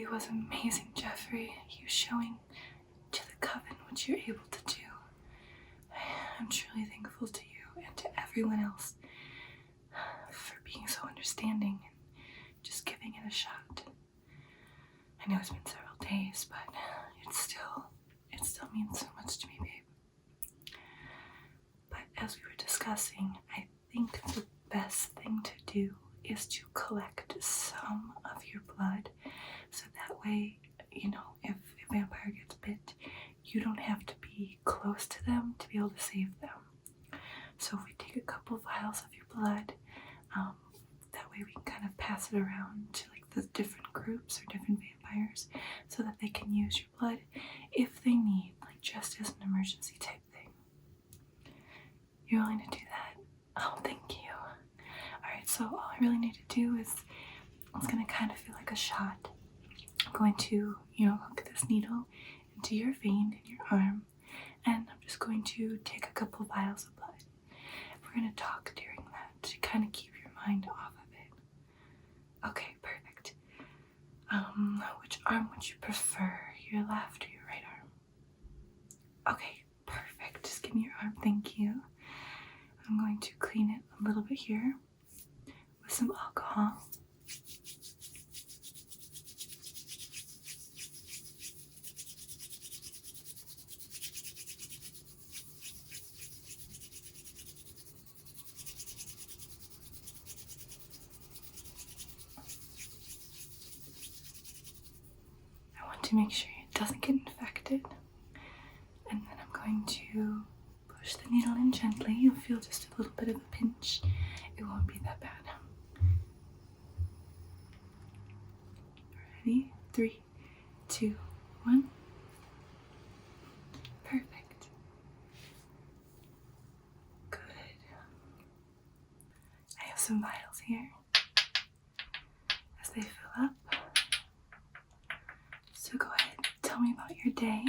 It was amazing, Jeffrey. You showing to the coven what you're able to do. I'm truly thankful to you and to everyone else for being so understanding and just giving it a shot. I know it's been several days, but it still means so much to me, babe. But as we were discussing, I think the best thing to do is to collect some of your blood, so that way, you know, if a vampire gets bit, you don't have to be close to them to be able to save them. So if we take a couple vials of your blood, that way we can kind of pass it around to like the different groups or different vampires, so that they can use your blood if they need, like just as an emergency type thing. You willing to do that? Oh, thank you. Alright, so all I really need to do is, it's going to kind of feel like a shot. I'm going to, hook this needle into your vein in your arm, and I'm just going to take a couple vials of blood. We're going to talk during that to kind of keep your mind off of it. Okay, perfect. Which arm would you prefer? Your left or your right arm? Okay, perfect. Just give me your arm, thank you. I'm going to clean it a little bit here with some alcohol. I want to make sure it doesn't get infected. And then I'm going to push the needle in gently. You'll feel just a little bit of a pinch. It won't be that bad. Ready? 3, 2, 1. Perfect. Good. I have some vials here. As they fill up. So go ahead, tell me about your day.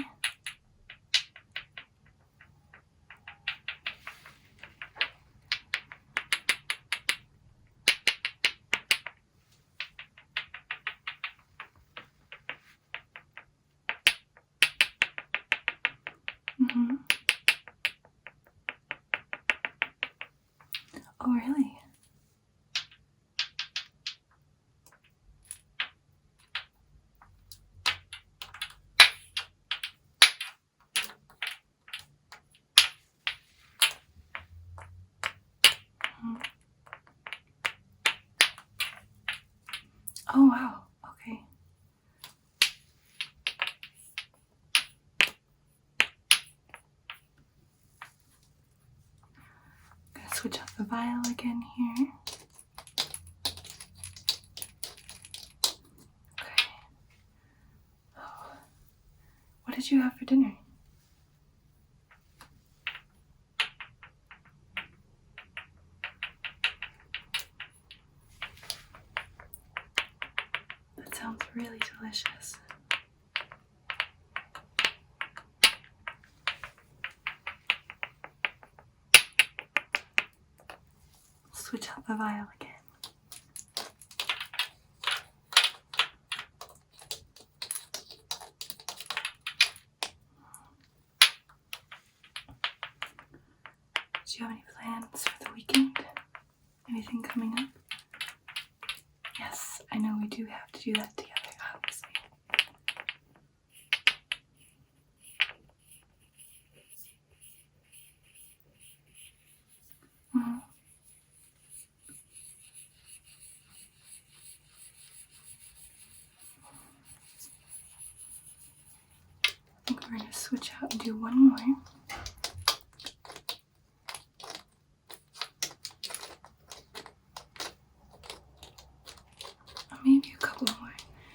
Oh, really? Oh, wow. Okay. Gonna switch out the vial again here. Okay. Oh. What did you have for dinner? That sounds really delicious. Switch out the vial again. Do you have any plans for the weekend? Anything coming up? Yes, I know we do have to do that together, obviously. I think we're going to switch out and do one more. Maybe a couple more.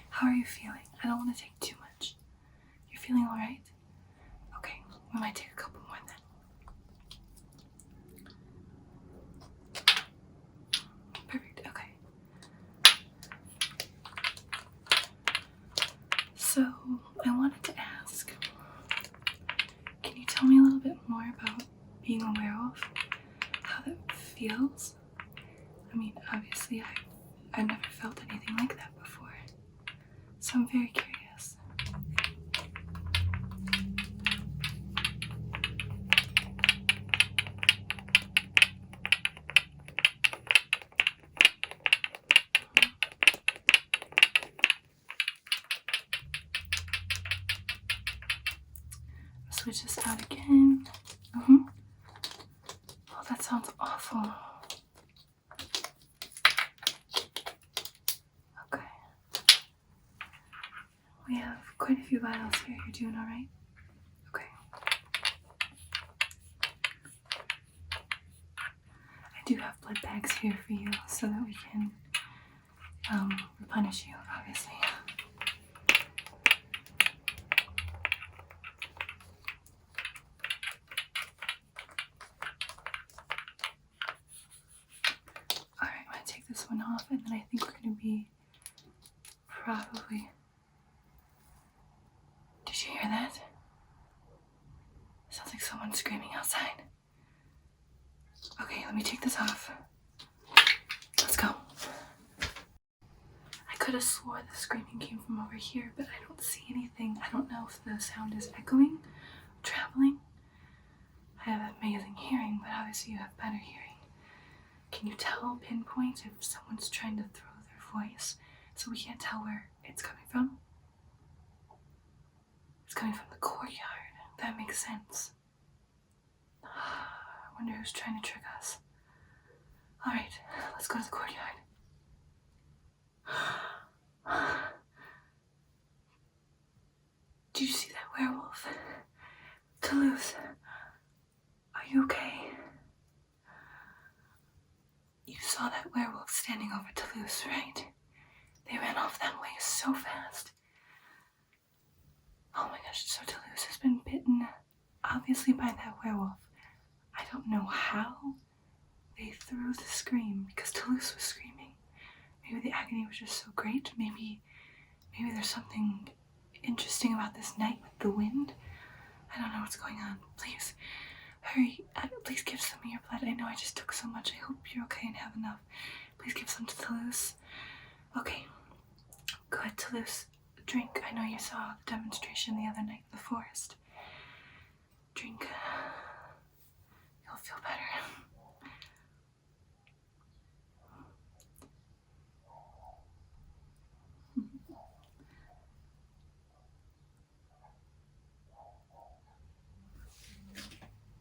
How are you feeling? I don't want to take too much. You're feeling alright? Okay, we might take a couple more then. Perfect, okay. So, I wanted to ask, can you tell me a little bit more about being a werewolf? How that feels? I mean, obviously I've never felt anything like that before. So So I'm very curious. Switch this out again. Oh, that sounds awful. Okay. We have quite a few vials here. You're doing all right? Okay. I do have blood bags here for you so that we can replenish you, obviously. Alright, I'm going to take this one off, and then I think we're going to be probably... Did you hear that? Sounds like someone's screaming outside. Okay, let me take this off. Let's go. I could have swore the screaming came from over here, but I don't see anything. I don't know if the sound is echoing, traveling. I have amazing hearing, but obviously you have better hearing. Can you tell, pinpoint, if someone's trying to throw their voice so we can't tell where it's coming from? It's coming from the courtyard. That makes sense. I wonder who's trying to trick us. Alright, let's go to the courtyard. Did you see that werewolf? Tues, are you okay? You saw that werewolf standing over Tues, right? They ran off that way so fast. Oh my gosh, so Tues has been bitten, obviously by that werewolf. I don't know how they threw the scream, because Tues was screaming. Maybe the agony was just so great. Maybe there's something interesting about this night with the wind. I don't know what's going on. Please, hurry. Please give some of your blood. I know I just took so much. I hope you're okay and have enough. Please give some to Tues. Okay. Go ahead, Tues. Drink. I know you saw the demonstration the other night in the forest. Drink. You'll feel better.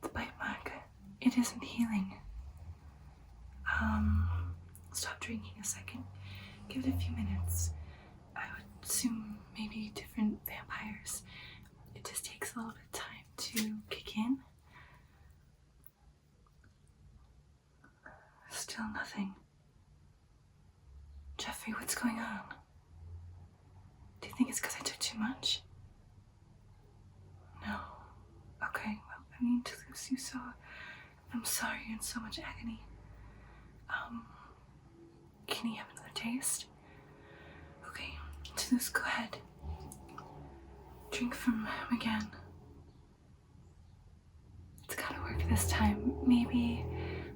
The bite mark. It isn't healing. Stop drinking a second. Give it a few minutes. I would assume maybe different vampires. It just takes a little bit of time to kick in. Still nothing. Jeffrey, what's going on? Do you think it's because I took too much? No. Okay, well, I mean, Tues, you saw. I'm sorry you're in so much agony. Can you have another taste? Okay, Tues, go ahead. Drink from him again. It's gotta work this time. Maybe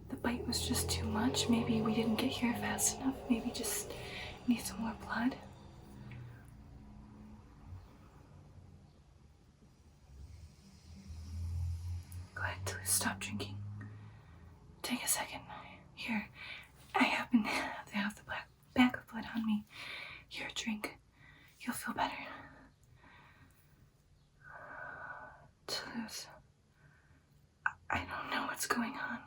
the bite was just too much. Maybe we didn't get here fast enough. Maybe just need some more blood. Go ahead, Tues, stop drinking. Take a second. Here, I happen to have the bag of blood on me. Here, drink. You'll feel better. Tues, I don't know what's going on.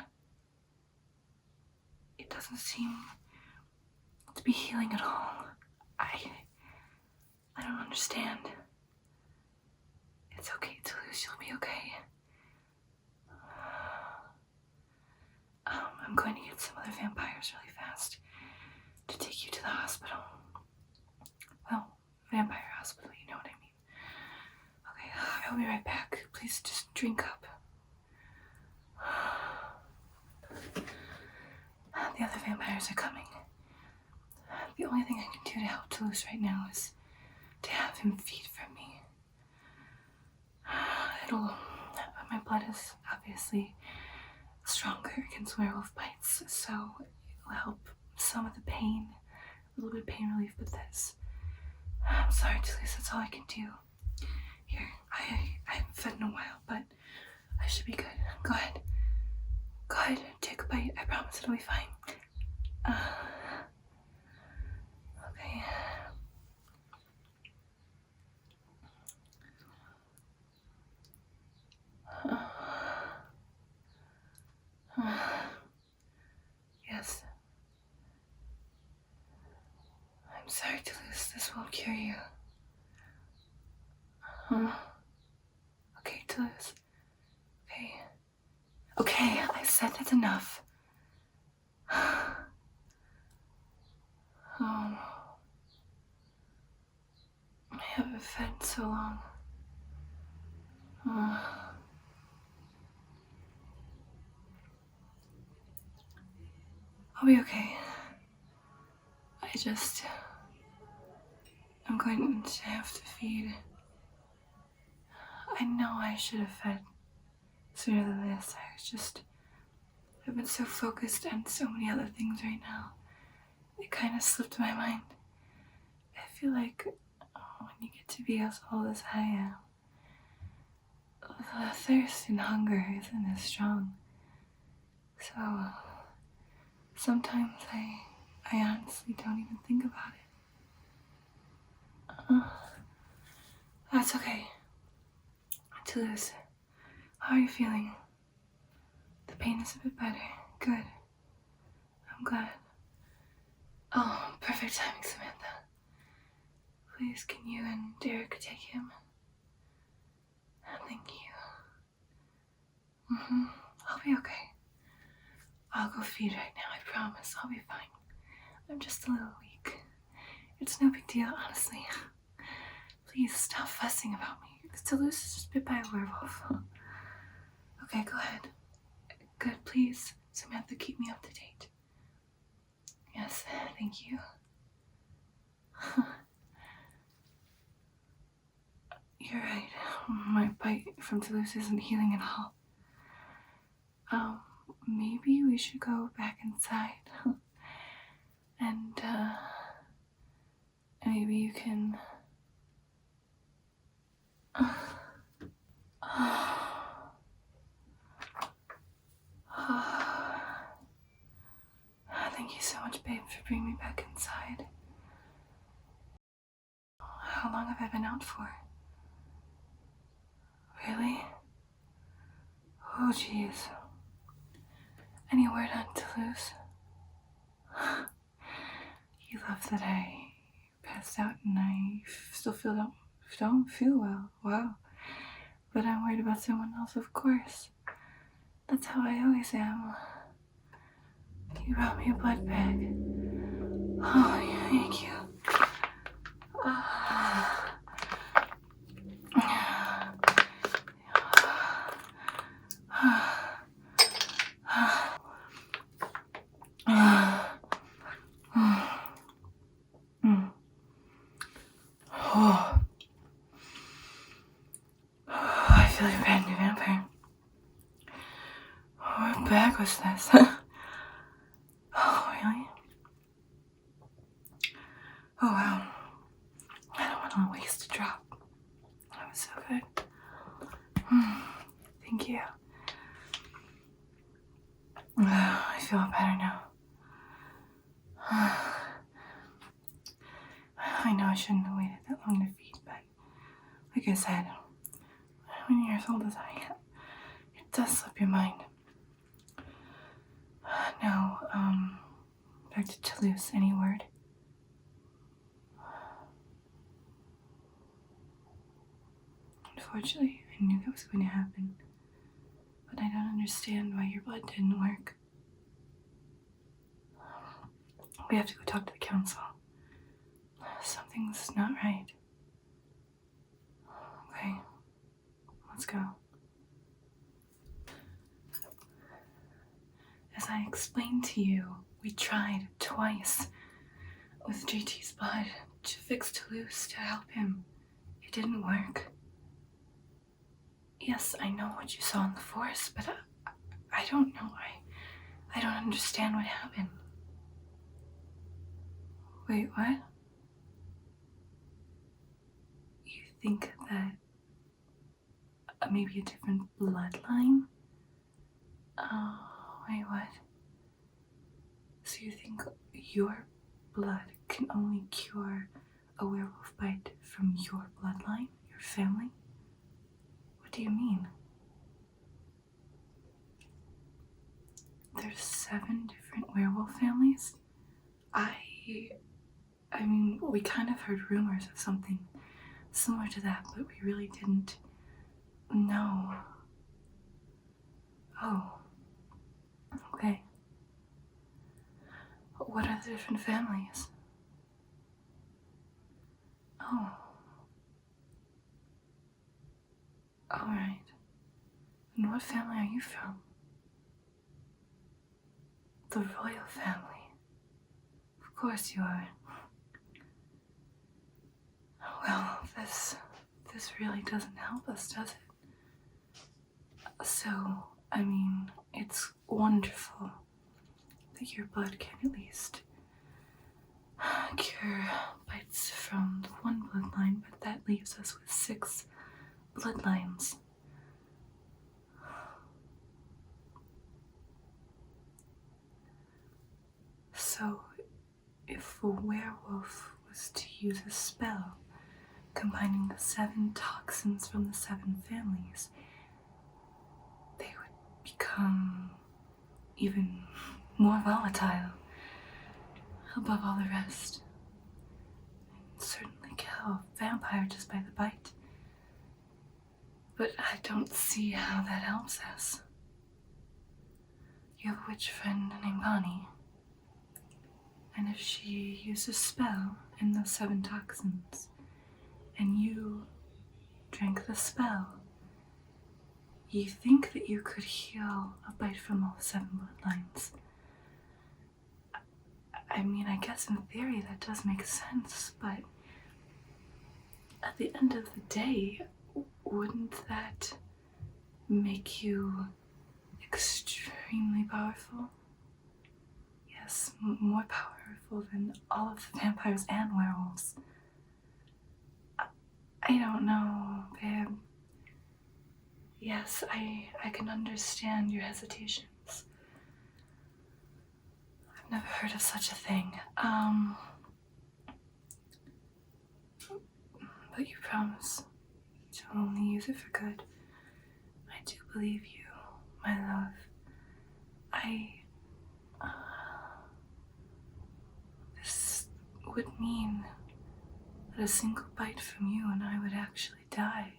It doesn't seem to be healing at all. I don't understand. It's okay, Tues, you'll be okay. I'm going to get some other vampires really fast to take you to the hospital. Well, vampire hospital, you know what I mean. Okay, I'll be right back. Please just drink up. The other vampires are coming. The only thing I can do to help Tues right now is to have him feed from me. My blood is obviously stronger against werewolf bites, so it'll help some of the pain, a little bit of pain relief with this. I'm sorry, Tues, that's all I can do. Here, I haven't fed in a while, but I should be good. Go ahead. Go ahead, take a bite. I promise it'll be fine. Okay. Yes. I'm sorry, Tues. This won't cure you. Okay, Tues. Okay. Okay, I said that's enough. Oh. I haven't fed in so long. I'll be okay. I'm going to have to feed. I know I should have fed sooner than this. I've been so focused on so many other things right now. It kind of slipped my mind. I feel like when you get to be as old as I am, the thirst and hunger isn't as strong. So sometimes I honestly don't even think about it. That's okay. Tues, how are you feeling? The pain is a bit better. Good. I'm glad. Oh, perfect timing, Samantha. Please, can you and Derek take him? Thank you. I'll be okay. I'll go feed right now, I promise. I'll be fine. I'm just a little weak. It's no big deal, honestly. Please stop fussing about me. Tues is just bit by a werewolf. Okay, go ahead. Good, please. Samantha, keep me up to date. Yes, thank you. You're right. My bite from Tues isn't healing at all. Maybe we should go back inside. And, maybe you can... Thank you so much, babe, for bringing me back inside. How long have I been out for? Really? Oh, jeez. Any word on Tues? He loved that I passed out and I still don't feel well. Wow. But I'm worried about someone else, of course. That's how I always am. You brought me a blood bag. Oh, thank you. I feel like a brand new vampire. What bag was this? Oh, really? Oh, wow. I don't want to waste a drop. That was so good. Thank you. I feel better now. I know I shouldn't have waited that long to feed, but like I said, when you're as old as I am, it does slip your mind. Now, back to Tues, any word? Unfortunately, I knew that was going to happen, but I don't understand why your blood didn't work. We have to go talk to the council. Something's not right. Okay, let's go. As I explained to you, we tried twice with JT's blood to fix Tues to help him. It didn't work. Yes, I know what you saw in the forest, but I don't know. I don't understand what happened. Wait, what? think that maybe a different bloodline? Oh, wait, what? So you think your blood can only cure a werewolf bite from your bloodline, your family? What do you mean? There's 7 different werewolf families? I mean, we kind of heard rumors of something similar to that, but we really didn't know. Oh, okay. What are the different families? Oh. Alright. And what family are you from? The royal family. Of course you are. Well, this really doesn't help us, does it? So, I mean, it's wonderful that your blood can at least cure bites from the one bloodline, but that leaves us with 6 bloodlines. So, if a werewolf was to use a spell combining the 7 toxins from the 7 families, they would become even more volatile above all the rest. And certainly kill a vampire just by the bite. But I don't see how that helps us. You have a witch friend named Bonnie. And if she used a spell in those 7 toxins, and you drank the spell, you think that you could heal a bite from all 7 bloodlines. I mean, I guess in theory that does make sense, but at the end of the day, wouldn't that make you extremely powerful? Yes, more powerful than all of the vampires and werewolves. I don't know, babe. Yes, I can understand your hesitations. I've never heard of such a thing. But you promise to only use it for good. I do believe you, my love. This would mean that a single bite from you and I would actually die.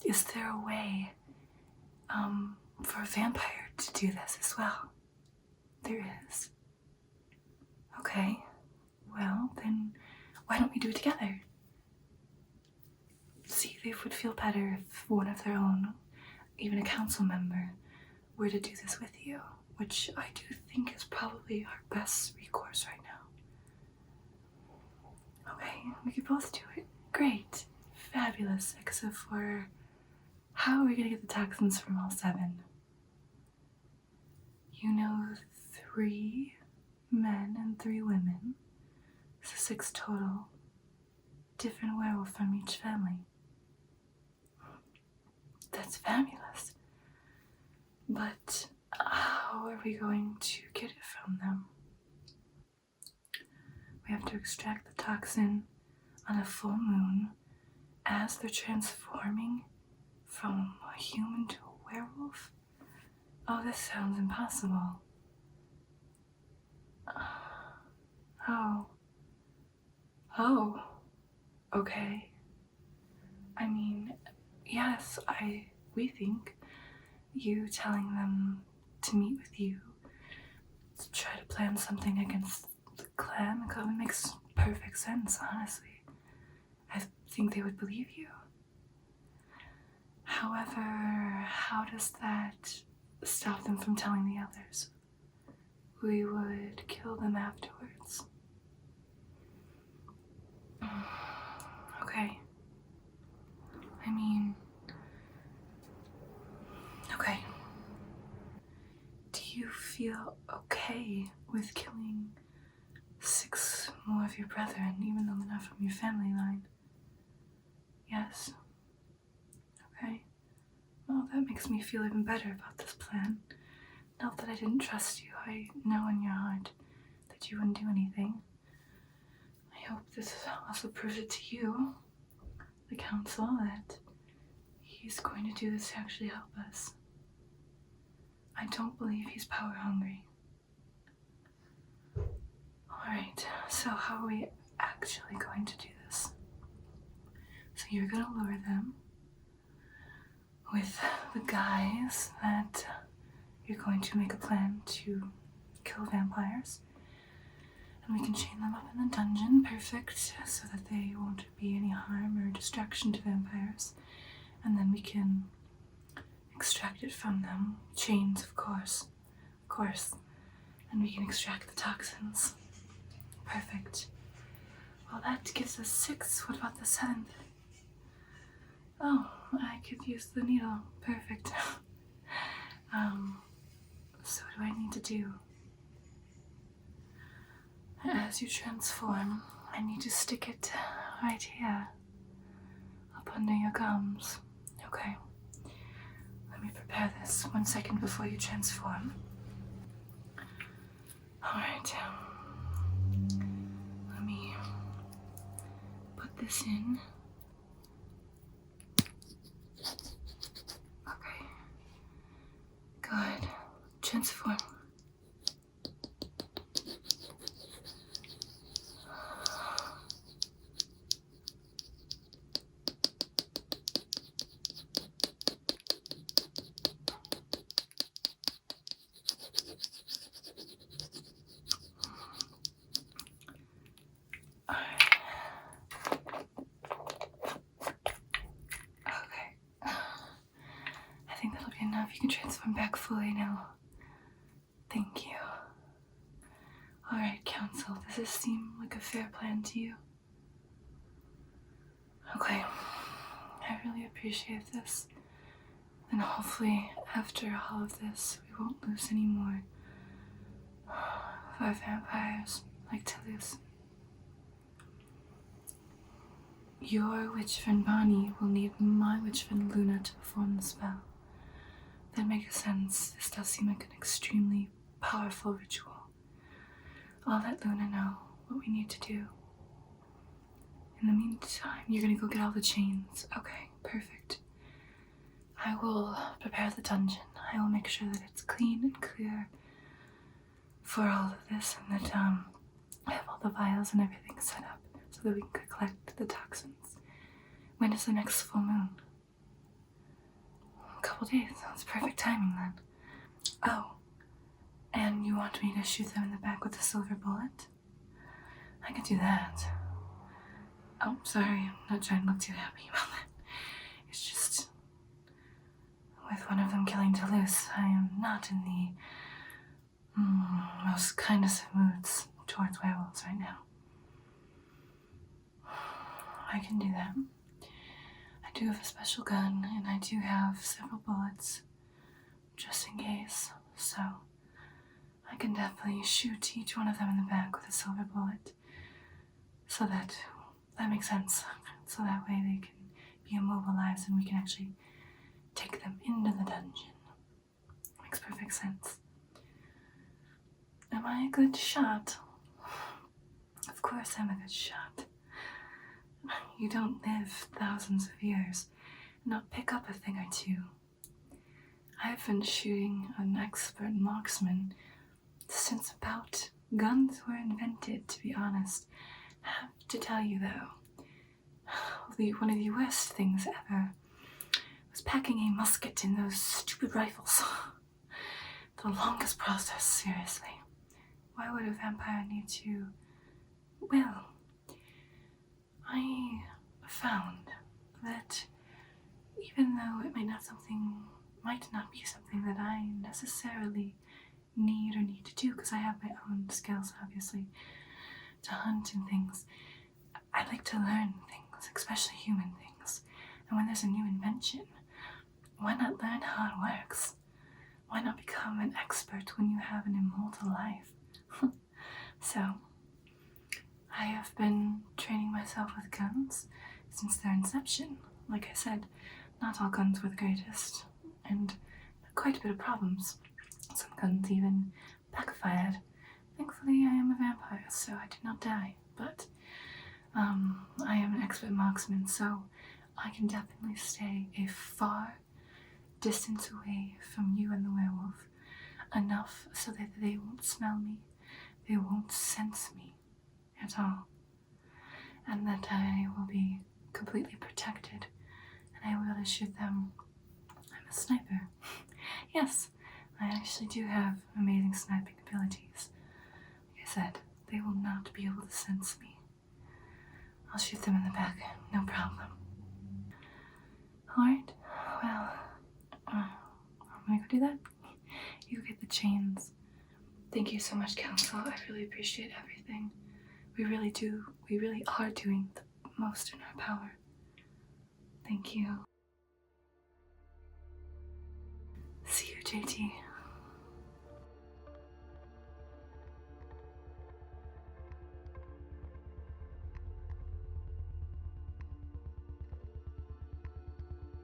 Is there a way, for a vampire to do this as well? There is. Okay, well, then why don't we do it together? See, they would feel better if one of their own, even a council member, were to do this with you, which I do think is probably our best recourse right now. Okay, we could both do it. Great. Fabulous, except for how are we gonna get the toxins from all 7? You know, 3 men and 3 women, so 6 total, different werewolf from each family. That's fabulous. But how are we going to get it from them? We have to extract the toxin on a full moon as they're transforming from a human to a werewolf? Oh, this sounds impossible. Oh, okay. I mean, yes, we think you telling them to meet with you to try to plan something against the clan, the coven, makes perfect sense, honestly. I think they would believe you. However, how does that stop them from telling the others? We would kill them afterwards. Okay. I mean, okay. Do you feel okay with killing 6 more of your brethren, even though they're not from your family line. Yes. Okay. Well, that makes me feel even better about this plan. Not that I didn't trust you. I know in your heart that you wouldn't do anything. I hope this also proves it to you, the council, that he's going to do this to actually help us. I don't believe he's power hungry. Alright, so how are we actually going to do this? So you're going to lure them with the guise that you're going to make a plan to kill vampires. And we can chain them up in the dungeon, perfect, so that they won't be any harm or distraction to vampires. And then we can extract it from them. Chains, of course. And we can extract the toxins. Perfect. Well, that gives us 6. What about the 7th? Oh, I could use the needle. Perfect. So what do I need to do? As you transform, I need to stick it right here, up under your gums. Okay. Let me prepare this 1 second before you transform. Alright. Let me put this in. Okay. Good. Transform. I think that'll be enough. You can transform back fully now. Thank you. Alright, Council, does this seem like a fair plan to you? Okay. I really appreciate this. And hopefully, after all of this, we won't lose any more of our vampires like Tues. Your witch friend Bonnie will need my witch friend Luna to perform the spell. That makes sense. This does seem like an extremely powerful ritual. I'll let Luna know what we need to do. In the meantime, you're gonna go get all the chains. Okay, perfect. I will prepare the dungeon. I will make sure that it's clean and clear for all of this, and that I have all the vials and everything set up so that we can collect the toxins. When is the next full moon? A couple days. That's perfect timing then. Oh, and you want me to shoot them in the back with a silver bullet? I could do that. Oh, sorry, I'm not trying to look too happy about that. It's just, with one of them killing Toulouse, I am not in the most kindest of moods towards werewolves right now. I can do that. I do have a special gun, and I do have several bullets, just in case, so I can definitely shoot each one of them in the back with a silver bullet, so that makes sense, so that way they can be immobilized and we can actually take them into the dungeon. Makes perfect sense. Am I a good shot? Of course I'm a good shot. You don't live thousands of years and not pick up a thing or two. I've been shooting an expert marksman since about guns were invented, to be honest. I have to tell you though, one of the worst things ever was packing a musket in those stupid rifles. The longest process, seriously. Why would a vampire need to... Well, I found that even though it might not be something that I necessarily need to do, because I have my own skills, obviously, to hunt and things, I like to learn things, especially human things. And when there's a new invention, why not learn how it works? Why not become an expert when you have an immortal life? So, I have been training myself with guns since their inception. Like I said, not all guns were the greatest, and quite a bit of problems. Some guns even backfired. Thankfully, I am a vampire, so I did not die, but I am an expert marksman, so I can definitely stay a far distance away from you and the werewolf, enough so that they won't smell me, they won't sense me at all, and that I will be completely protected, and I will shoot them. I'm a sniper. Yes, I actually do have amazing sniping abilities. Like I said, they will not be able to sense me. I'll shoot them in the back, no problem. Alright, well, I'm gonna go do that. You get the chains. Thank you so much, Council. I really appreciate everything. We really are doing the most in our power. Thank you. See you, JT.